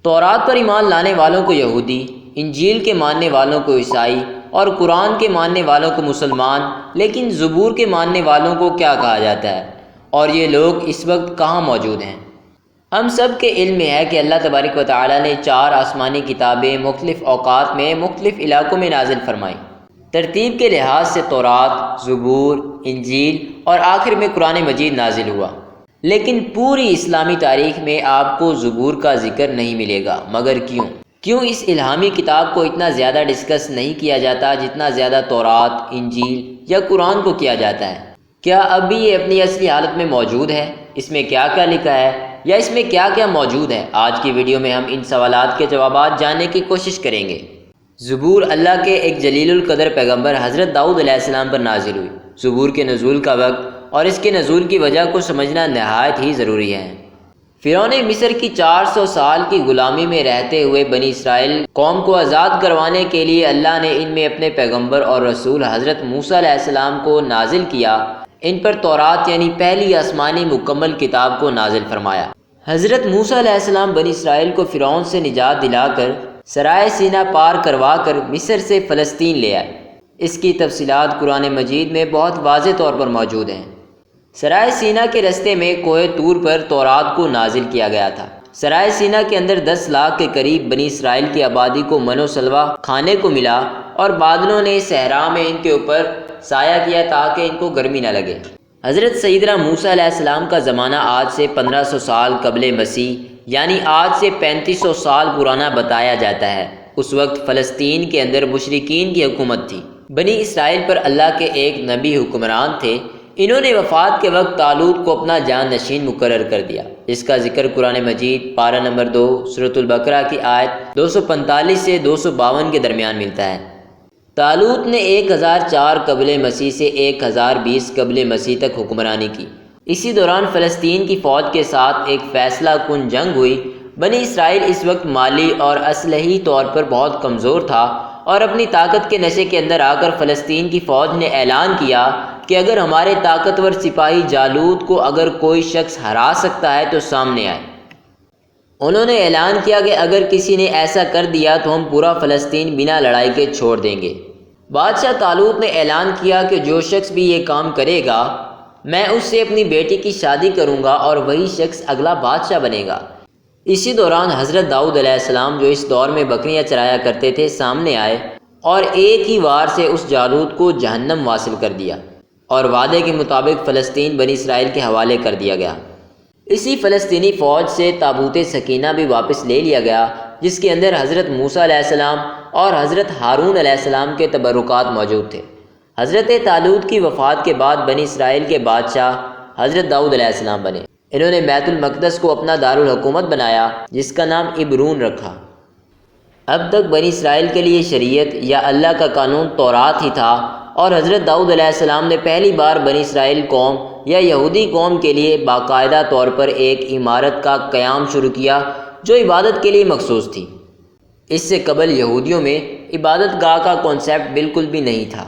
تورات پر ایمان لانے والوں کو یہودی، انجیل کے ماننے والوں کو عیسائی اور قرآن کے ماننے والوں کو مسلمان، لیکن زبور کے ماننے والوں کو کیا کہا جاتا ہے؟ اور یہ لوگ اس وقت کہاں موجود ہیں؟ ہم سب کے علم میں ہے کہ اللہ تبارک و تعالیٰ نے 4 آسمانی کتابیں مختلف اوقات میں مختلف علاقوں میں نازل فرمائیں۔ ترتیب کے لحاظ سے تورات، زبور، انجیل اور آخر میں قرآن مجید نازل ہوا، لیکن پوری اسلامی تاریخ میں آپ کو زبور کا ذکر نہیں ملے گا۔ مگر کیوں اس الہامی کتاب کو اتنا زیادہ ڈسکس نہیں کیا جاتا جتنا زیادہ تورات، انجیل یا قرآن کو کیا جاتا ہے؟ کیا اب بھی یہ اپنی اصلی حالت میں موجود ہے؟ اس میں کیا کیا لکھا ہے یا اس میں کیا کیا موجود ہے؟ آج کی ویڈیو میں ہم ان سوالات کے جوابات جاننے کی کوشش کریں گے۔ زبور اللہ کے ایک جلیل القدر پیغمبر حضرت داؤد علیہ السلام پر نازل ہوئی۔ زبور کے نزول کا وقت اور اس کے نزول کی وجہ کو سمجھنا نہایت ہی ضروری ہے۔ فرعون مصر کی 400 سال کی غلامی میں رہتے ہوئے بنی اسرائیل قوم کو آزاد کروانے کے لیے اللہ نے ان میں اپنے پیغمبر اور رسول حضرت موسیٰ علیہ السلام کو نازل کیا۔ ان پر تورات یعنی پہلی آسمانی مکمل کتاب کو نازل فرمایا۔ حضرت موسیٰ علیہ السلام بنی اسرائیل کو فرعون سے نجات دلا کر سرائے سینا پار کروا کر مصر سے فلسطین لے آئے۔ اس کی تفصیلات قرآن مجید میں بہت واضح طور پر موجود ہیں۔ سرائے سینا کے رستے میں کوہ طور پر تورات کو نازل کیا گیا تھا۔ سرائے سینا کے اندر 10 لاکھ کے قریب بنی اسرائیل کی آبادی کو من و سلوہ کھانے کو ملا اور بادلوں نے صحرا میں ان کے اوپر سایہ کیا تاکہ ان کو گرمی نہ لگے۔ حضرت سیدنا موسیٰ علیہ السلام کا زمانہ آج سے 1500 سال قبل مسیح یعنی آج سے 3500 سال پرانا بتایا جاتا ہے۔ اس وقت فلسطین کے اندر مشرکین کی حکومت تھی۔ بنی اسرائیل پر اللہ کے ایک نبی حکمران تھے۔ انہوں نے وفات کے وقت طالوت کو اپنا جان نشین مقرر کر دیا، جس کا ذکر قرآن مجید پارہ نمبر 2 سورۃ البقرہ کی آیت 245 سے 252 کے درمیان ملتا ہے۔ طالوت نے 1004 قبل مسیح سے 1020 قبل مسیح تک حکمرانی کی۔ اسی دوران فلسطین کی فوج کے ساتھ ایک فیصلہ کن جنگ ہوئی۔ بنی اسرائیل اس وقت مالی اور اسلحی طور پر بہت کمزور تھا اور اپنی طاقت کے نشے کے اندر آ کر فلسطین کی فوج نے اعلان کیا کہ اگر ہمارے طاقتور سپاہی جالوت کو اگر کوئی شخص ہرا سکتا ہے تو سامنے آئے۔ انہوں نے اعلان کیا کہ اگر کسی نے ایسا کر دیا تو ہم پورا فلسطین بنا لڑائی کے چھوڑ دیں گے۔ بادشاہ طالوت نے اعلان کیا کہ جو شخص بھی یہ کام کرے گا میں اس سے اپنی بیٹی کی شادی کروں گا اور وہی شخص اگلا بادشاہ بنے گا۔ اسی دوران حضرت داؤد علیہ السلام جو اس دور میں بکریاں چرایا کرتے تھے سامنے آئے اور ایک ہی وار سے اس جالوت کو جہنم واصل کر دیا اور وعدے کے مطابق فلسطین بنی اسرائیل کے حوالے کر دیا گیا۔ اسی فلسطینی فوج سے تابوت سکینہ بھی واپس لے لیا گیا، جس کے اندر حضرت موسیٰ علیہ السلام اور حضرت ہارون علیہ السلام کے تبرکات موجود تھے۔ حضرت طالوت کی وفات کے بعد بنی اسرائیل کے بادشاہ حضرت داؤد علیہ السلام بنے۔ انہوں نے بیت المقدس کو اپنا دارالحکومت بنایا جس کا نام ابرون رکھا۔ اب تک بنی اسرائیل کے لیے شریعت یا اللہ کا قانون تورات ہی تھا، اور حضرت داؤد علیہ السلام نے پہلی بار بنی اسرائیل قوم یا یہودی قوم کے لیے باقاعدہ طور پر ایک عمارت کا قیام شروع کیا جو عبادت کے لیے مخصوص تھی۔ اس سے قبل یہودیوں میں عبادت گاہ کا کانسیپٹ بالکل بھی نہیں تھا۔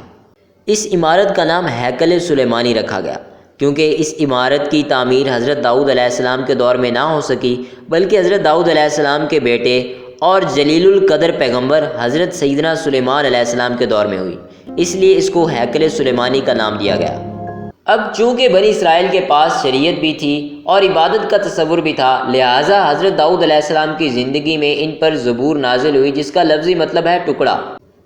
اس عمارت کا نام ہیکل سلیمانی رکھا گیا کیونکہ اس عمارت کی تعمیر حضرت داؤد علیہ السلام کے دور میں نہ ہو سکی، بلکہ حضرت داؤد علیہ السلام کے بیٹے اور جلیل القدر پیغمبر حضرت سیدنا سلیمان علیہ السلام کے دور میں ہوئی، اس لیے اس کو ہیکل سلیمانی کا نام دیا گیا۔ اب چونکہ بنی اسرائیل کے پاس شریعت بھی تھی اور عبادت کا تصور بھی تھا، لہٰذا حضرت داؤد علیہ السلام کی زندگی میں ان پر زبور نازل ہوئی، جس کا لفظی مطلب ہے ٹکڑا۔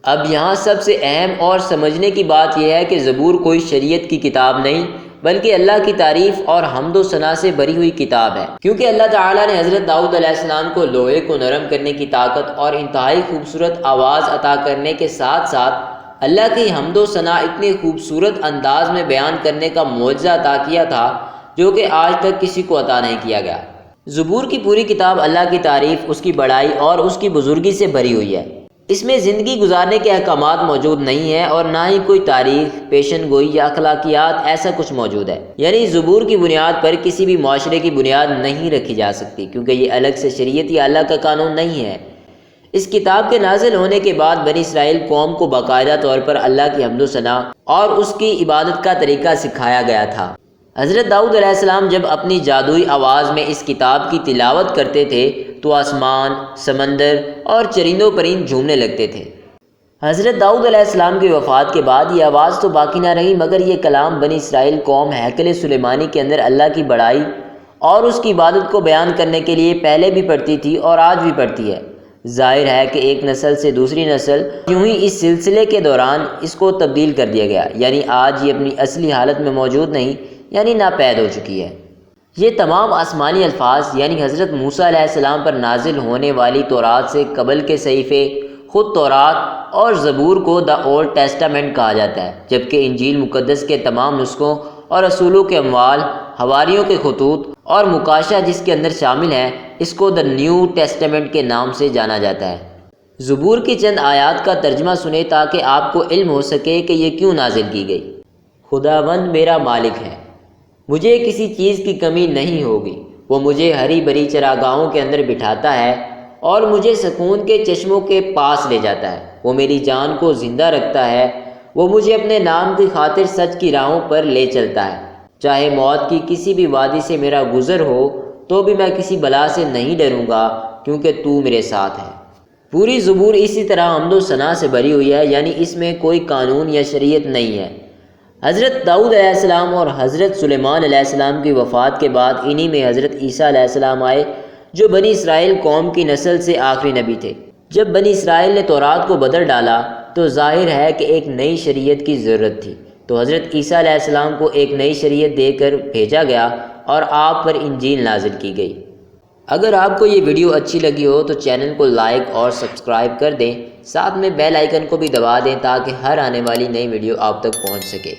اب یہاں سب سے اہم اور سمجھنے کی بات یہ ہے کہ زبور کوئی شریعت کی کتاب نہیں بلکہ اللہ کی تعریف اور حمد و ثنا سے بھری ہوئی کتاب ہے، کیونکہ اللہ تعالیٰ نے حضرت داؤد علیہ السلام کو لوہے کو نرم کرنے کی طاقت اور انتہائی خوبصورت آواز عطا کرنے کے ساتھ ساتھ اللہ کی حمد و ثنا اتنے خوبصورت انداز میں بیان کرنے کا معجزہ عطا کیا تھا جو کہ آج تک کسی کو عطا نہیں کیا گیا۔ زبور کی پوری کتاب اللہ کی تعریف، اس کی بڑائی اور اس کی بزرگی سے بھری ہوئی ہے۔ اس میں زندگی گزارنے کے احکامات موجود نہیں ہیں اور نہ ہی کوئی تاریخ، پیشن گوئی یا اخلاقیات ایسا کچھ موجود ہے، یعنی زبور کی بنیاد پر کسی بھی معاشرے کی بنیاد نہیں رکھی جا سکتی، کیونکہ یہ الگ سے شریعت یا اللہ کا قانون نہیں ہے۔ اس کتاب کے نازل ہونے کے بعد بنی اسرائیل قوم کو باقاعدہ طور پر اللہ کی حمد و ثنا اور اس کی عبادت کا طریقہ سکھایا گیا تھا۔ حضرت داؤد علیہ السلام جب اپنی جادوئی آواز میں اس کتاب کی تلاوت کرتے تھے تو آسمان، سمندر اور چرندوں پرند جھومنے لگتے تھے۔ حضرت داؤد علیہ السلام کی وفات کے بعد یہ آواز تو باقی نہ رہی، مگر یہ کلام بنی اسرائیل قوم ہیکل سلیمانی کے اندر اللہ کی بڑائی اور اس کی عبادت کو بیان کرنے کے لیے پہلے بھی پڑھتی تھی اور آج بھی پڑھتی ہے۔ ظاہر ہے کہ ایک نسل سے دوسری نسل یوں ہی اس سلسلے کے دوران اس کو تبدیل کر دیا گیا، یعنی آج یہ اپنی اصلی حالت میں موجود نہیں، یعنی ناپید ہو چکی ہے۔ یہ تمام آسمانی الفاظ یعنی حضرت موسیٰ علیہ السلام پر نازل ہونے والی تورات سے قبل کے صحیفے، خود تورات اور زبور کو دا اولڈ ٹیسٹامنٹ کہا جاتا ہے، جبکہ انجیل مقدس کے تمام نسخوں اور رسولوں کے اموال، حواریوں کے خطوط اور مکاشہ جس کے اندر شامل ہے، اس کو دا نیو ٹیسٹامنٹ کے نام سے جانا جاتا ہے۔ زبور کی چند آیات کا ترجمہ سنیں تاکہ آپ کو علم ہو سکے کہ یہ کیوں نازل کی گئی۔ خداوند میرا مالک ہے، مجھے کسی چیز کی کمی نہیں ہوگی۔ وہ مجھے ہری بھری چراگاہوں کے اندر بٹھاتا ہے اور مجھے سکون کے چشموں کے پاس لے جاتا ہے۔ وہ میری جان کو زندہ رکھتا ہے، وہ مجھے اپنے نام کی خاطر سچ کی راہوں پر لے چلتا ہے۔ چاہے موت کی کسی بھی وادی سے میرا گزر ہو تو بھی میں کسی بلا سے نہیں ڈروں گا، کیونکہ تو میرے ساتھ ہے۔ پوری زبور اسی طرح حمد و ثنا سے بھری ہوئی ہے، یعنی اس میں کوئی قانون یا شریعت نہیں ہے۔ حضرت داؤد علیہ السلام اور حضرت سلیمان علیہ السلام کی وفات کے بعد انہی میں حضرت عیسیٰ علیہ السلام آئے، جو بنی اسرائیل قوم کی نسل سے آخری نبی تھے۔ جب بنی اسرائیل نے تورات کو بدل ڈالا تو ظاہر ہے کہ ایک نئی شریعت کی ضرورت تھی، تو حضرت عیسیٰ علیہ السلام کو ایک نئی شریعت دے کر بھیجا گیا اور آپ پر انجیل نازل کی گئی۔ اگر آپ کو یہ ویڈیو اچھی لگی ہو تو چینل کو لائک اور سبسکرائب کر دیں، ساتھ میں بیل آئیکن کو بھی دبا دیں تاکہ ہر آنے والی نئی ویڈیو آپ تک پہنچ سکے۔